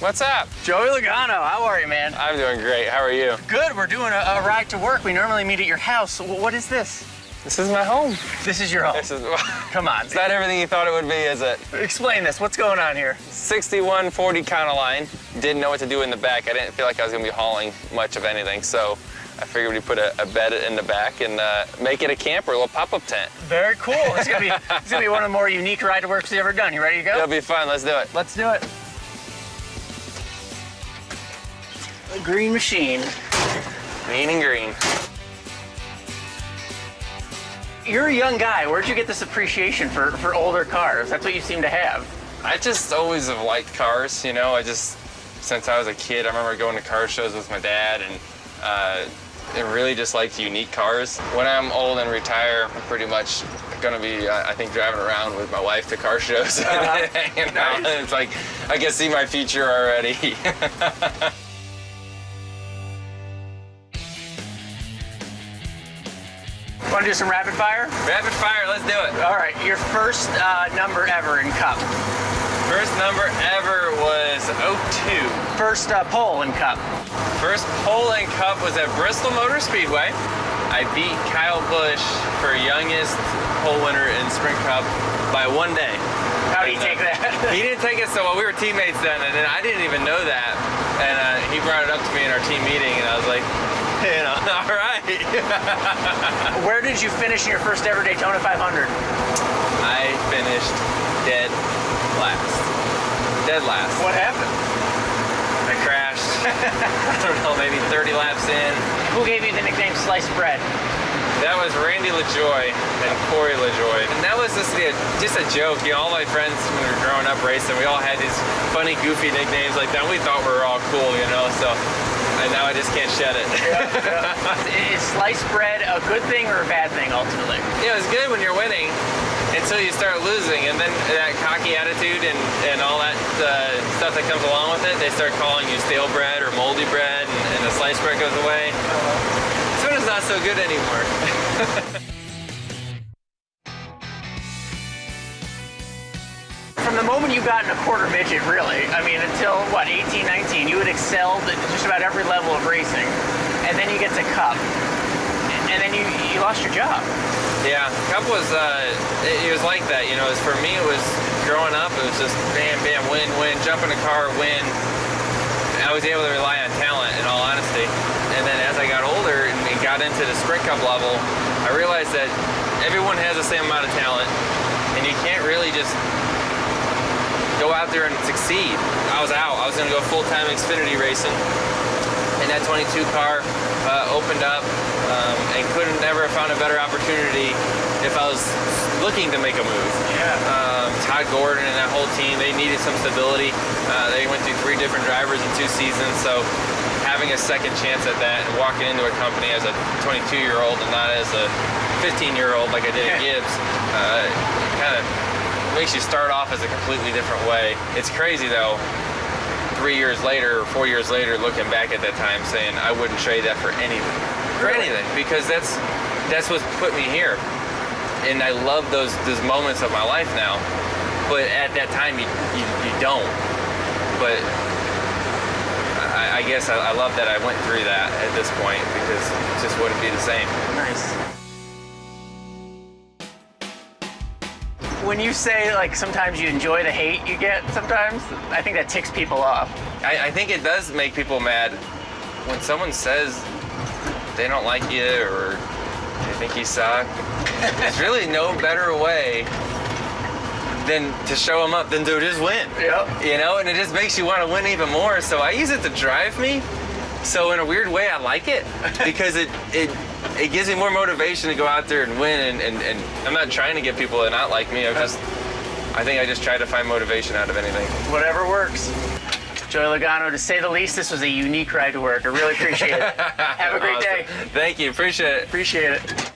What's up? Joey Logano, how are you, man? I'm doing great. How are you? Good, we're doing a ride to work. We normally meet at your house. What is this? This is my home. This is your home? This is, Come on. It's not everything you thought it would be, is it? Explain this. What's going on here? 61 Ford Econoline. Didn't know what to do in the back. I didn't feel like I was going to be hauling much of anything, so I figured we'd put a bed in the back and make it a camper, a little pop-up tent. Very cool. It's gonna be one of the more unique ride to works we've ever done. You ready to go? It'll be fun. Let's do it. Let's do it. A green machine. Mean and green. You're a young guy. Where'd you get this appreciation for older cars? That's what you seem to have. I just always have liked cars, you know. Since I was a kid, I remember going to car shows with my dad and really just liked unique cars. When I'm old and retire, I'm pretty much gonna be, I think, driving around with my wife to car shows and hanging out. And it's like, I can see my future already. Want to do some rapid fire? Rapid fire, let's do it. All right, your first number ever in Cup. First number ever was 02. First pole in Cup. First pole in Cup was at Bristol Motor Speedway. I beat Kyle Busch for youngest pole winner in Sprint Cup by 1 day. How did he take that? He didn't take it so well. We were teammates then, and I didn't even know that. And he brought it up to me in our team meeting, and I was like, you know, all right. Where did you finish in your first ever Daytona 500? I finished dead last. Dead last. What happened? I crashed. I don't know, maybe 30 laps in. Who gave you the nickname Sliced Bread? That was Randy LaJoy and Corey LaJoy. And that was just a joke. You know, all my friends when we were growing up racing, we all had these funny, goofy nicknames like that. We thought we were all cool, you know, so. And now I just can't shed it. Yeah. Is sliced bread a good thing or a bad thing, ultimately? Yeah, it's good when you're winning until you start losing. And then that cocky attitude and all that stuff that comes along with it, they start calling you stale bread or moldy bread, and the sliced bread goes away. So it's not so good anymore. From the moment you got in a quarter midget, really, I mean, until, what, 18, 19, you had excelled at just about every level of racing. And then you get to Cup, and then you lost your job. Yeah, Cup was, it was like that, you know. For me, it was growing up, it was just bam, bam, win, win, jump in a car, win. I was able to rely on talent, in all honesty. And then as I got older and got into the Sprint Cup level, I realized that everyone has the same amount of talent, and you can't really just go out there and succeed. I was out. I was going to go full-time Xfinity racing, and that 22 car opened up, and couldn't never have found a better opportunity if I was looking to make a move. Yeah. Todd Gordon and that whole team, they needed some stability. They went through 3 different drivers in 2 seasons, so having a second chance at that and walking into a company as a 22-year-old and not as a 15-year-old like I did at Gibbs, kind of makes you start off as a completely different way. It's crazy though, 3 years later or 4 years later, looking back at that time, saying I wouldn't trade that for anything. For anything, because that's what's put me here. And I love those moments of my life now. But at that time, you don't. But I guess I love that I went through that at this point, because it just wouldn't be the same. Nice. When you say, like, sometimes you enjoy the hate you get sometimes, I think that ticks people off. I think it does make people mad when someone says they don't like you or they think you suck. There's really no better way than to show them up than to just win. Yep. You know, and it just makes you want to win even more. So I use it to drive me. So in a weird way, I like it because it gives me more motivation to go out there and win. And I'm not trying to get people to not like me. I think I just try to find motivation out of anything. Whatever works. Joey Logano, to say the least, this was a unique ride to work. I really appreciate it. Have a great day. Thank you. Appreciate it. Appreciate it.